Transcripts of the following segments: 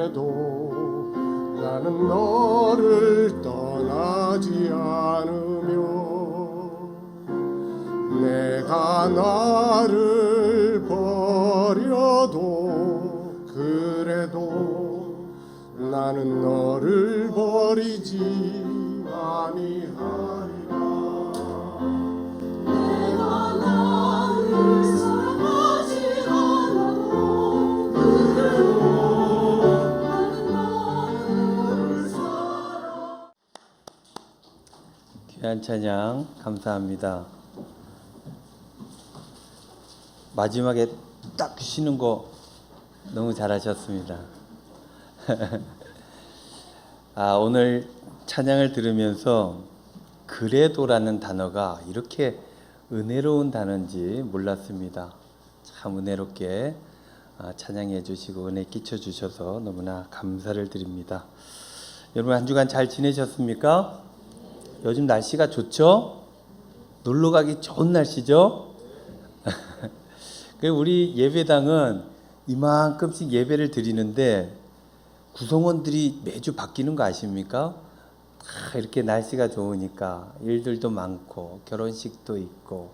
그래도 나는 너를 떠나지 않으며 내가 나를 버려도 그래도 나는 너를 버리지 아니하리라. 내가 나를 사랑하지 않아도 그래도 나는 너를 사랑. 귀한 찬양 감사합니다. 마지막에 딱 쉬는 거 너무 잘하셨습니다. 오늘 찬양을 들으면서 그래도라는 단어가 이렇게 은혜로운 단어인지 몰랐습니다. 참 은혜롭게 찬양해 주시고 은혜 끼쳐 주셔서 너무나 감사를 드립니다. 여러분 한 주간 잘 지내셨습니까? 요즘 날씨가 좋죠? 놀러 가기 좋은 날씨죠? 우리 예배당은 이만큼씩 예배를 드리는데 구성원들이 매주 바뀌는 거 아십니까? 이렇게 날씨가 좋으니까 일들도 많고 결혼식도 있고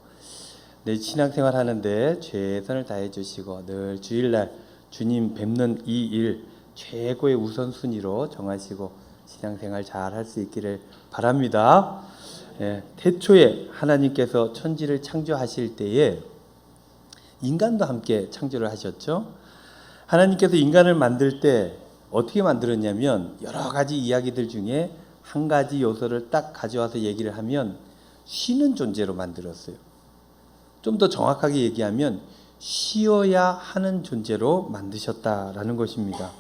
내 신앙생활 하는데 최선을 다해 주시고 늘 주일날 주님 뵙는 이 일 최고의 우선순위로 정하시고 신앙생활 잘 할 수 있기를 바랍니다. 태초에 하나님께서 천지를 창조하실 때에 인간도 함께 창조를 하셨죠. 하나님께서 인간을 만들 때 어떻게 만들었냐면 여러 가지 이야기들 중에 한 가지 요소를 딱 가져와서 얘기를 하면 쉬는 존재로 만들었어요. 좀 더 정확하게 얘기하면 쉬어야 하는 존재로 만드셨다라는 것입니다.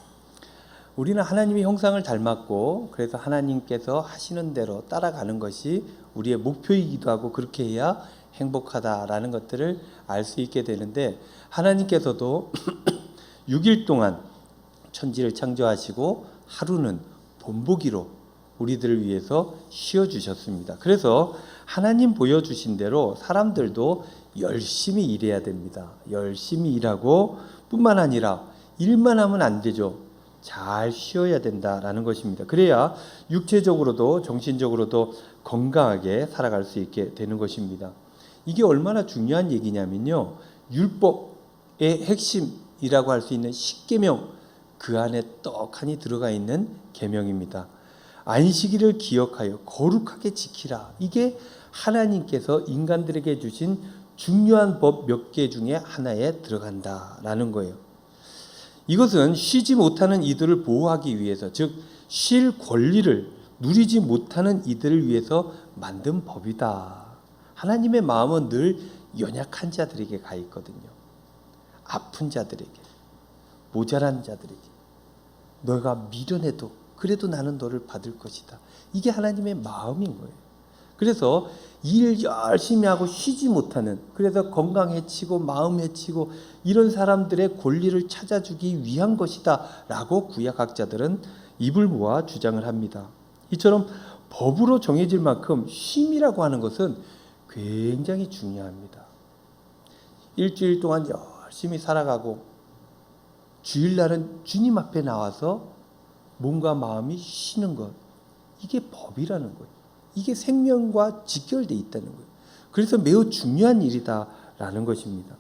우리는 하나님의 형상을 닮았고 그래서 하나님께서 하시는 대로 따라가는 것이 우리의 목표이기도 하고 그렇게 해야 행복하다라는 것들을 알 수 있게 되는데 하나님께서도 6일 동안 천지를 창조하시고 하루는 본보기로 우리들을 위해서 쉬어주셨습니다. 그래서 하나님 보여주신 대로 사람들도 열심히 일해야 됩니다. 열심히 일하고 뿐만 아니라 일만 하면 안 되죠. 잘 쉬어야 된다라는 것입니다. 그래야 육체적으로도 정신적으로도 건강하게 살아갈 수 있게 되는 것입니다. 이게 얼마나 중요한 얘기냐면요. 율법의 핵심이라고 할 수 있는 십계명 그 안에 떡하니 들어가 있는 계명입니다. 안식일을 기억하여 거룩하게 지키라. 이게 하나님께서 인간들에게 주신 중요한 법 몇 개 중에 하나에 들어간다라는 거예요. 이것은 쉬지 못하는 이들을 보호하기 위해서, 즉 쉴 권리를 누리지 못하는 이들을 위해서 만든 법이다. 하나님의 마음은 늘 연약한 자들에게 가 있거든요. 아픈 자들에게, 모자란 자들에게. 너가 미련해도 그래도 나는 너를 받을 것이다. 이게 하나님의 마음인 거예요. 그래서 일 열심히 하고 쉬지 못하는, 그래서 건강 해치고 마음 해치고 이런 사람들의 권리를 찾아주기 위한 것이다 라고 구약학자들은 입을 모아 주장을 합니다. 이처럼 법으로 정해질 만큼 쉼이라고 하는 것은 굉장히 중요합니다. 일주일 동안 열심히 살아가고 주일날은 주님 앞에 나와서 몸과 마음이 쉬는 것, 이게 법이라는 거예요. 이게 생명과 직결되어 있다는 거예요. 그래서 매우 중요한 일이다라는 것입니다.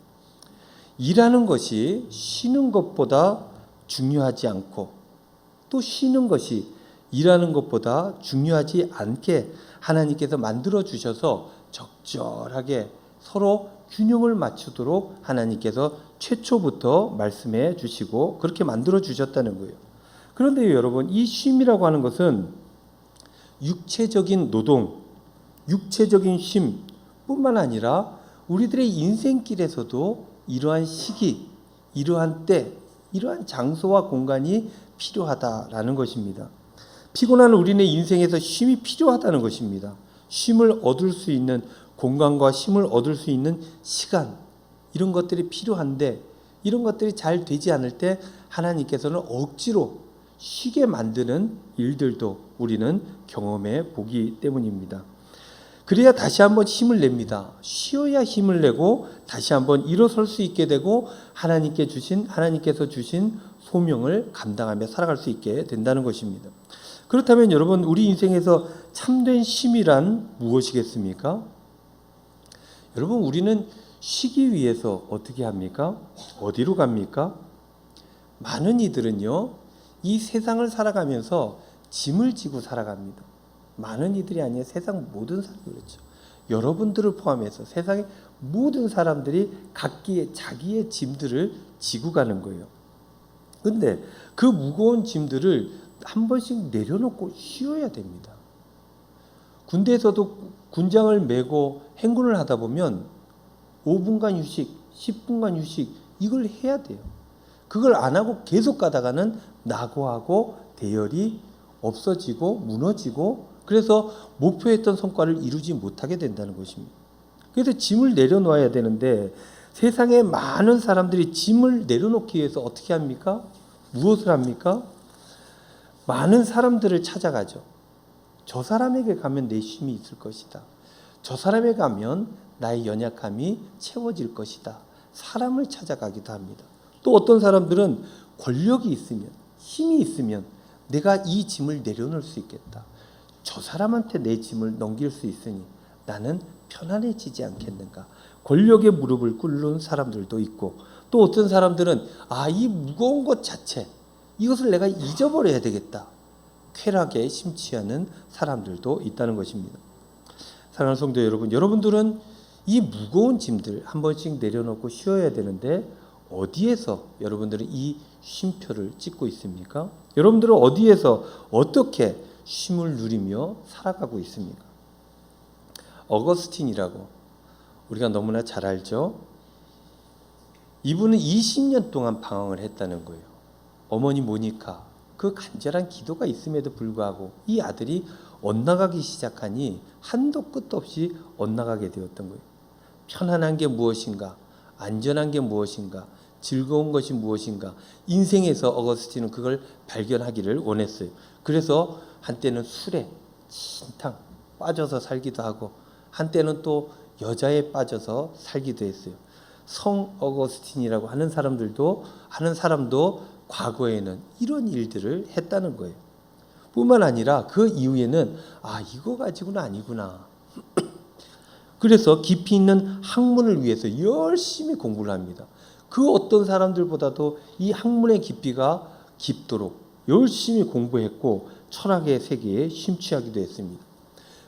일하는 것이 쉬는 것보다 중요하지 않고 또 쉬는 것이 일하는 것보다 중요하지 않게 하나님께서 만들어 주셔서 적절하게 서로 균형을 맞추도록 하나님께서 최초부터 말씀해 주시고 그렇게 만들어 주셨다는 거예요. 그런데 여러분, 이 쉼이라고 하는 것은 육체적인 노동, 육체적인 쉼뿐만 아니라 우리들의 인생길에서도 이러한 시기, 이러한 때, 이러한 장소와 공간이 필요하다라는 것입니다. 피곤한 우리네 인생에서 쉼이 필요하다는 것입니다. 쉼을 얻을 수 있는 공간과 쉼을 얻을 수 있는 시간, 이런 것들이 필요한데 이런 것들이 잘 되지 않을 때 하나님께서는 억지로 쉬게 만드는 일들도 우리는 경험해 보기 때문입니다. 그래야 다시 한번 힘을 냅니다. 쉬어야 힘을 내고 다시 한번 일어설 수 있게 되고 하나님께서 주신 소명을 감당하며 살아갈 수 있게 된다는 것입니다. 그렇다면 여러분, 우리 인생에서 참된 쉼이란 무엇이겠습니까? 여러분, 우리는 쉬기 위해서 어떻게 합니까? 어디로 갑니까? 많은 이들은요, 이 세상을 살아가면서 짐을 지고 살아갑니다. 많은 이들이 아니라 세상 모든 사람이 그렇죠. 여러분들을 포함해서 세상의 모든 사람들이 각기의 자기의 짐들을 지고 가는 거예요. 근데 그 무거운 짐들을 한 번씩 내려놓고 쉬어야 됩니다. 군대에서도 군장을 메고 행군을 하다 보면 5분간 휴식, 10분간 휴식 이걸 해야 돼요. 그걸 안 하고 계속 가다가는 낙오하고 대열이 없어지고 무너지고 그래서 목표했던 성과를 이루지 못하게 된다는 것입니다. 그래서 짐을 내려놓아야 되는데 세상에 많은 사람들이 짐을 내려놓기 위해서 어떻게 합니까? 무엇을 합니까? 많은 사람들을 찾아가죠. 저 사람에게 가면 내 쉼이 있을 것이다. 저 사람에게 가면 나의 연약함이 채워질 것이다. 사람을 찾아가기도 합니다. 또 어떤 사람들은 권력이 있으면 힘이 있으면 내가 이 짐을 내려놓을 수 있겠다. 저 사람한테 내 짐을 넘길 수 있으니 나는 편안해지지 않겠는가. 권력의 무릎을 꿇는 사람들도 있고 또 어떤 사람들은 이 무거운 것 자체 이것을 내가 잊어버려야 되겠다. 쾌락에 심취하는 사람들도 있다는 것입니다. 사랑하는 성도 여러분, 여러분들은 이 무거운 짐들 한 번씩 내려놓고 쉬어야 되는데 어디에서 여러분들은 이 쉼표를 찍고 있습니까? 여러분들은 어디에서 어떻게 쉼을 누리며 살아가고 있습니까? 어거스틴이라고 우리가 너무나 잘 알죠. 이분은 20년 동안 방황을 했다는 거예요. 어머니 모니카 그 간절한 기도가 있음에도 불구하고 이 아들이 엇나가기 시작하니 한도 끝도 없이 엇나가게 되었던 거예요. 편안한 게 무엇인가? 안전한 게 무엇인가? 즐거운 것이 무엇인가? 인생에서 어거스틴은 그걸 발견하기를 원했어요. 그래서 한때는 술에 진탕 빠져서 살기도 하고 한때는 또 여자에 빠져서 살기도 했어요. 성 어거스틴이라고 하는 사람도 과거에는 이런 일들을 했다는 거예요. 뿐만 아니라 그 이후에는 이거 가지고는 아니구나. 그래서 깊이 있는 학문을 위해서 열심히 공부를 합니다. 그 어떤 사람들보다도 이 학문의 깊이가 깊도록 열심히 공부했고 철학의 세계에 심취하기도 했습니다.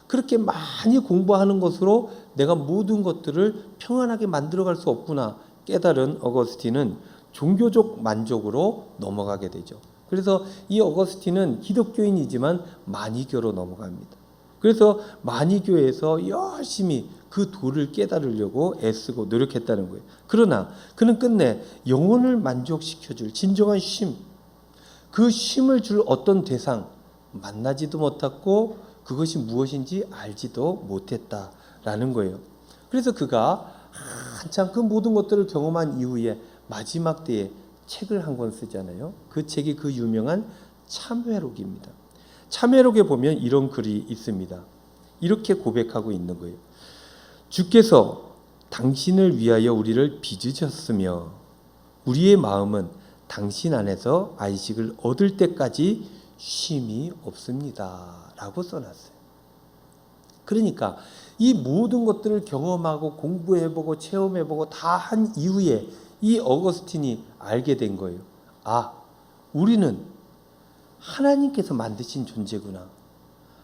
그렇게 많이 공부하는 것으로 내가 모든 것들을 평안하게 만들어갈 수 없구나 깨달은 어거스틴은 종교적 만족으로 넘어가게 되죠. 그래서 이 어거스틴은 기독교인이지만 마니교로 넘어갑니다. 그래서 마니교에서 열심히 그 도를 깨달으려고 애쓰고 노력했다는 거예요. 그러나 그는 끝내 영혼을 만족시켜줄 진정한 쉼, 그 쉼을 줄 어떤 대상 만나지도 못했고 그것이 무엇인지 알지도 못했다라는 거예요. 그래서 그가 한참 그 모든 것들을 경험한 이후에 마지막 때에 책을 한 권 쓰잖아요. 그 책이 그 유명한 참회록입니다. 참회록에 보면 이런 글이 있습니다. 이렇게 고백하고 있는 거예요. 주께서 당신을 위하여 우리를 빚으셨으며 우리의 마음은 당신 안에서 안식을 얻을 때까지 쉼이 없습니다. 라고 써놨어요. 그러니까 이 모든 것들을 경험하고 공부해보고 체험해보고 다 한 이후에 이 어거스틴이 알게 된 거예요. 우리는 하나님께서 만드신 존재구나.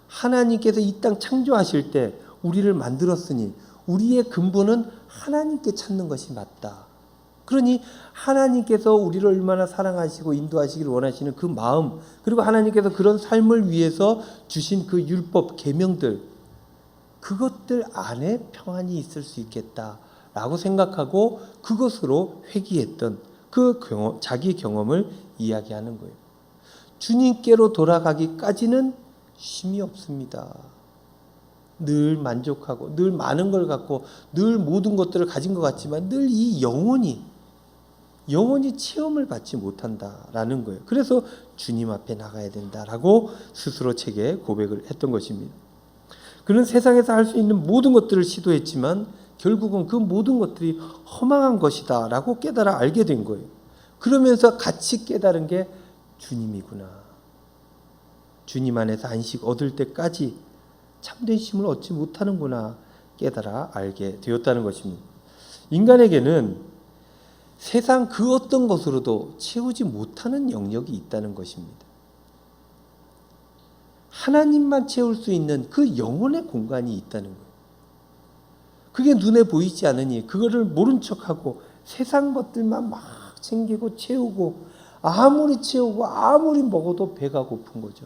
하나님께서 이 땅 창조하실 때 우리를 만들었으니 우리의 근본은 하나님께 찾는 것이 맞다. 그러니 하나님께서 우리를 얼마나 사랑하시고 인도하시기를 원하시는 그 마음, 그리고 하나님께서 그런 삶을 위해서 주신 그 율법, 계명들, 그것들 안에 평안이 있을 수 있겠다라고 생각하고 그것으로 회귀했던 그 경험, 자기 경험을 이야기하는 거예요. 주님께로 돌아가기까지는 쉼이 없습니다. 늘 만족하고 늘 많은 걸 갖고 늘 모든 것들을 가진 것 같지만 늘 이 영혼이 체험을 받지 못한다라는 거예요. 그래서 주님 앞에 나가야 된다라고 스스로 책에 고백을 했던 것입니다. 그는 세상에서 할 수 있는 모든 것들을 시도했지만 결국은 그 모든 것들이 허망한 것이다 라고 깨달아 알게 된 거예요. 그러면서 같이 깨달은 게 주님이구나. 주님 안에서 안식 얻을 때까지 참된 쉼을 얻지 못하는구나 깨달아 알게 되었다는 것입니다. 인간에게는 세상 그 어떤 것으로도 채우지 못하는 영역이 있다는 것입니다. 하나님만 채울 수 있는 그 영혼의 공간이 있다는 거예요. 그게 눈에 보이지 않으니 그거를 모른 척하고 세상 것들만 막 챙기고 채우고 아무리 채우고 아무리 먹어도 배가 고픈 거죠.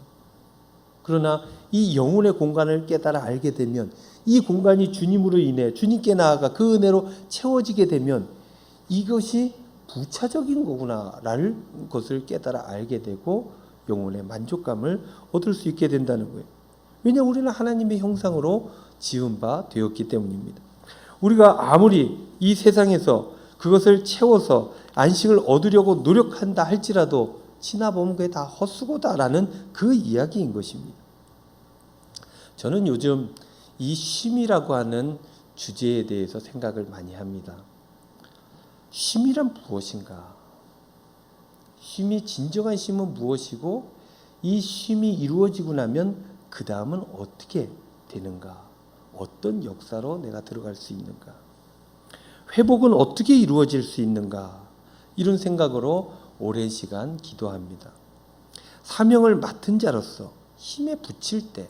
그러나 이 영혼의 공간을 깨달아 알게 되면 이 공간이 주님으로 인해 주님께 나아가 그 은혜로 채워지게 되면 이것이 부차적인 거구나라는 것을 깨달아 알게 되고 영혼의 만족감을 얻을 수 있게 된다는 거예요. 왜냐하면 우리는 하나님의 형상으로 지은 바 되었기 때문입니다. 우리가 아무리 이 세상에서 그것을 채워서 안식을 얻으려고 노력한다 할지라도 지나보면 그게 다 헛수고다라는 그 이야기인 것입니다. 저는 요즘 이 쉼이라고 하는 주제에 대해서 생각을 많이 합니다. 쉼이란 무엇인가? 쉼이 진정한 쉼은 무엇이고 이 쉼이 이루어지고 나면 그 다음은 어떻게 되는가? 어떤 역사로 내가 들어갈 수 있는가? 회복은 어떻게 이루어질 수 있는가? 이런 생각으로 오랜 시간 기도합니다. 사명을 맡은 자로서 힘에 부칠 때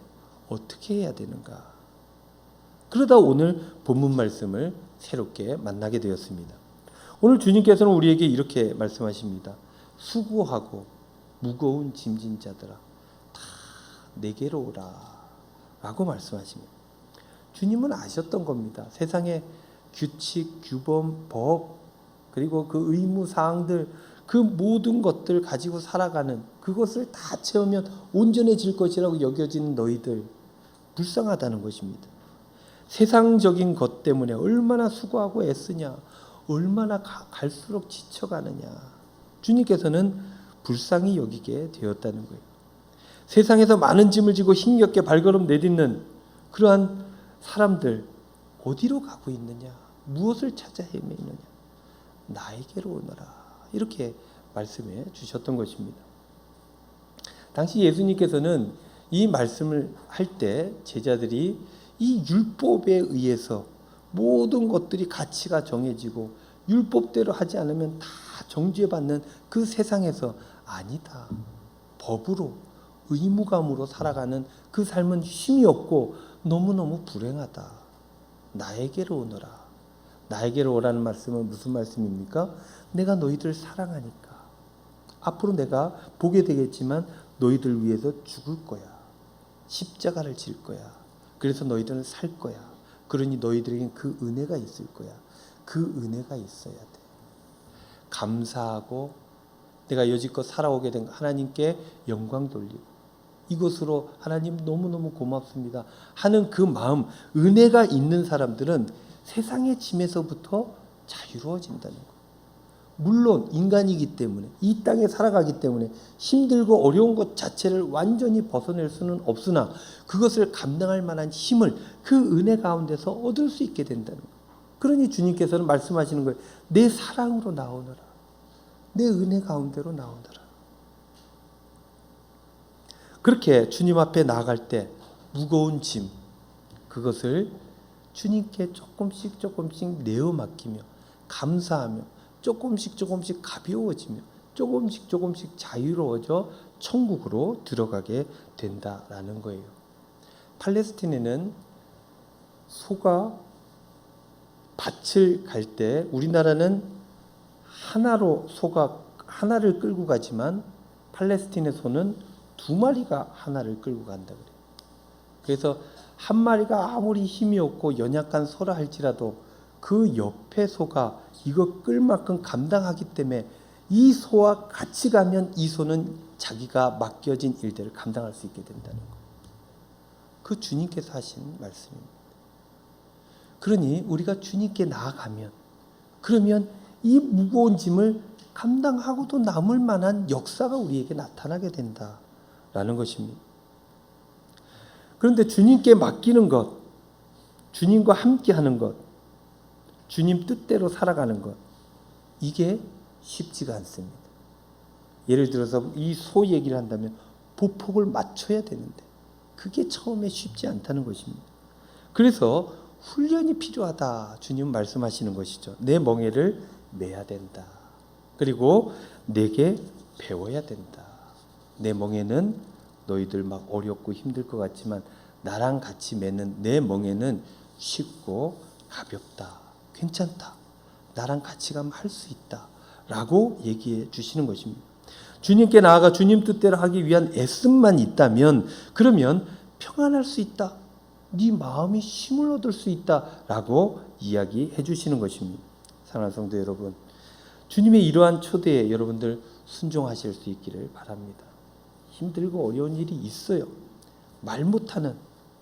어떻게 해야 되는가? 그러다 오늘 본문 말씀을 새롭게 만나게 되었습니다. 오늘 주님께서는 우리에게 이렇게 말씀하십니다. 수고하고 무거운 짐진 자들아 다 내게로 오라 라고 말씀하십니다. 주님은 아셨던 겁니다. 세상의 규칙, 규범, 법 그리고 그 의무사항들 그 모든 것들 가지고 살아가는 그것을 다 채우면 온전해질 것이라고 여겨지는 너희들 불쌍하다는 것입니다. 세상적인 것 때문에 얼마나 수고하고 애쓰냐 얼마나 갈수록 지쳐가느냐 주님께서는 불쌍히 여기게 되었다는 거예요. 세상에서 많은 짐을 지고 힘겹게 발걸음 내딛는 그러한 사람들 어디로 가고 있느냐 무엇을 찾아 헤매느냐 나에게로 오너라 이렇게 말씀해 주셨던 것입니다. 당시 예수님께서는 이 말씀을 할 때 제자들이 이 율법에 의해서 모든 것들이 가치가 정해지고 율법대로 하지 않으면 다 정죄받는 그 세상에서 아니다. 법으로 의무감으로 살아가는 그 삶은 힘이 없고 너무너무 불행하다. 나에게로 오너라. 나에게로 오라는 말씀은 무슨 말씀입니까? 내가 너희들 사랑하니까. 앞으로 내가 보게 되겠지만 너희들 위해서 죽을 거야. 십자가를 질 거야. 그래서 너희들은 살 거야. 그러니 너희들에겐 그 은혜가 있을 거야. 그 은혜가 있어야 돼. 감사하고 내가 여지껏 살아오게 된 하나님께 영광 돌리고 이것으로 하나님 너무너무 고맙습니다 하는 그 마음 은혜가 있는 사람들은 세상의 짐에서부터 자유로워진다는 거예요. 물론 인간이기 때문에 이 땅에 살아가기 때문에 힘들고 어려운 것 자체를 완전히 벗어낼 수는 없으나 그것을 감당할 만한 힘을 그 은혜 가운데서 얻을 수 있게 된다는 거예요. 그러니 주님께서는 말씀하시는 거예요. 내 사랑으로 나오너라. 내 은혜 가운데로 나오너라. 그렇게 주님 앞에 나아갈 때 무거운 짐 그것을 주님께 조금씩 내어 맡기며 감사하며 조금씩 가벼워지며 조금씩 자유로워져 천국으로 들어가게 된다라는 거예요. 팔레스틴에는 소가 밭을 갈 때 우리나라는 하나로 소가 하나를 끌고 가지만 팔레스틴의 소는 두 마리가 하나를 끌고 간다 그래요. 그래서 한 마리가 아무리 힘이 없고 연약한 소라 할지라도 그 옆에 소가 이거 끌 만큼 감당하기 때문에 이 소와 같이 가면 이 소는 자기가 맡겨진 일들을 감당할 수 있게 된다는 거예요. 그 주님께서 하신 말씀입니다. 그러니 우리가 주님께 나아가면 그러면 이 무거운 짐을 감당하고도 남을 만한 역사가 우리에게 나타나게 된다라는 것입니다. 그런데 주님께 맡기는 것, 주님과 함께 하는 것, 주님 뜻대로 살아가는 것, 이게 쉽지가 않습니다. 예를 들어서 이 소 얘기를 한다면 보폭을 맞춰야 되는데 그게 처음에 쉽지 않다는 것입니다. 그래서 훈련이 필요하다. 주님 말씀하시는 것이죠. 내 멍에를 매야 된다. 그리고 내게 배워야 된다. 내 멍에는 너희들 막 어렵고 힘들 것 같지만 나랑 같이 매는 내 멍에는 쉽고 가볍다. 괜찮다. 나랑 같이 가면 할 수 있다. 라고 얘기해 주시는 것입니다. 주님께 나아가 주님 뜻대로 하기 위한 애씀만 있다면 그러면 평안할 수 있다. 네 마음이 힘을 얻을 수 있다라고 이야기해 주시는 것입니다. 사랑하는 성도 여러분, 주님의 이러한 초대에 여러분들 순종하실 수 있기를 바랍니다. 힘들고 어려운 일이 있어요. 말 못하는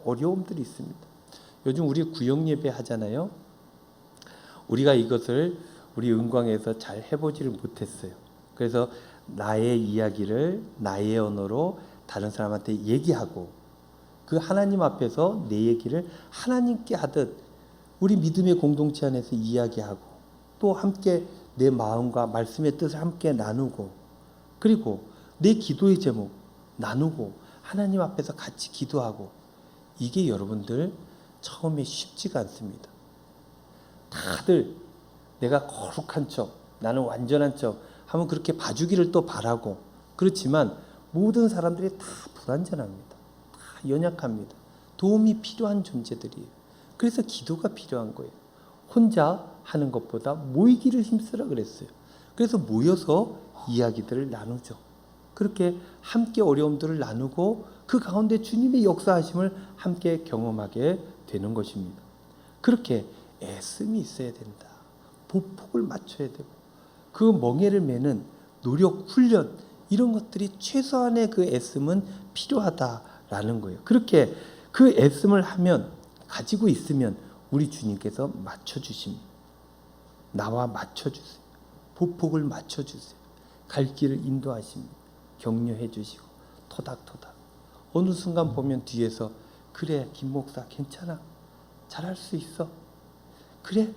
어려움들이 있습니다. 요즘 우리 구역 예배 하잖아요. 우리가 이것을 우리 은광에서 잘 해보지를 못했어요. 그래서 나의 이야기를 나의 언어로 다른 사람한테 얘기하고 그 하나님 앞에서 내 얘기를 하나님께 하듯 우리 믿음의 공동체 안에서 이야기하고 또 함께 내 마음과 말씀의 뜻을 함께 나누고 그리고 내 기도의 제목 나누고 하나님 앞에서 같이 기도하고 이게 여러분들 처음에 쉽지가 않습니다. 다들 내가 거룩한 척 나는 완전한 척 하면 그렇게 봐주기를 또 바라고 그렇지만 모든 사람들이 다 불완전합니다. 다 연약합니다. 도움이 필요한 존재들이에요. 그래서 기도가 필요한 거예요. 혼자 하는 것보다 모이기를 힘쓰라 그랬어요. 그래서 모여서 이야기들을 나누죠. 그렇게 함께 어려움들을 나누고 그 가운데 주님의 역사하심을 함께 경험하게 되는 것입니다. 그렇게 애씀이 있어야 된다. 보폭을 맞춰야 되고 그 멍에를 매는 노력, 훈련 이런 것들이 최소한의 그 애씀은 필요하다라는 거예요. 그렇게 그 애씀을 하면 가지고 있으면 우리 주님께서 맞춰주십니다. 나와 맞춰주세요. 보폭을 맞춰주세요. 갈 길을 인도하십니다. 격려해 주시고 토닥토닥 어느 순간 보면 뒤에서 그래 김 목사 괜찮아 잘할 수 있어 그래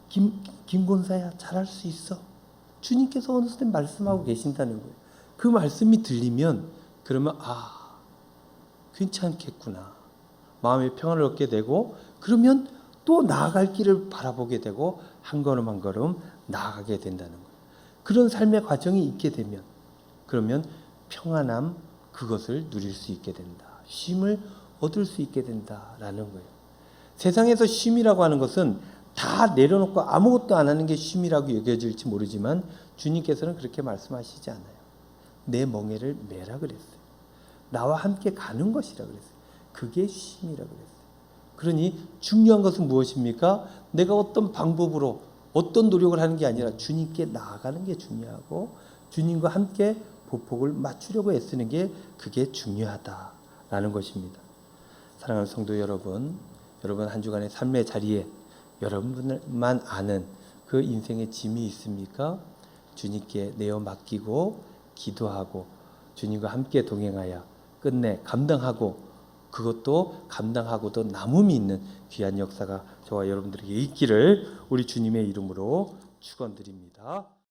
김 권사야 잘할 수 있어 주님께서 어느 순간 말씀하고 계신다는 거예요. 그 말씀이 들리면 그러면 괜찮겠구나 마음의 평안을 얻게 되고 그러면 또 나아갈 길을 바라보게 되고 한 걸음 한 걸음 나아가게 된다는 거예요. 그런 삶의 과정이 있게 되면 그러면 평안함 그것을 누릴 수 있게 된다. 쉼을 얻을 수 있게 된다라는 거예요. 세상에서 쉼이라고 하는 것은 다 내려놓고 아무것도 안 하는 게 쉼이라고 여겨질지 모르지만 주님께서는 그렇게 말씀하시지 않아요. 내 멍에를 매라 그랬어요. 나와 함께 가는 것이라 그랬어요. 그게 쉼이라 그랬어요. 그러니 중요한 것은 무엇입니까? 내가 어떤 방법으로 어떤 노력을 하는 게 아니라 주님께 나아가는 게 중요하고 주님과 함께 보폭을 맞추려고 애쓰는 게 그게 중요하다라는 것입니다. 사랑하는 성도 여러분, 여러분 한 주간의 삶의 자리에 여러분만 아는 그 인생의 짐이 있습니까? 주님께 내어 맡기고 기도하고 주님과 함께 동행하여 끝내 감당하고 그것도 감당하고도 남음이 있는 귀한 역사가 저와 여러분들에게 있기를 우리 주님의 이름으로 축원드립니다.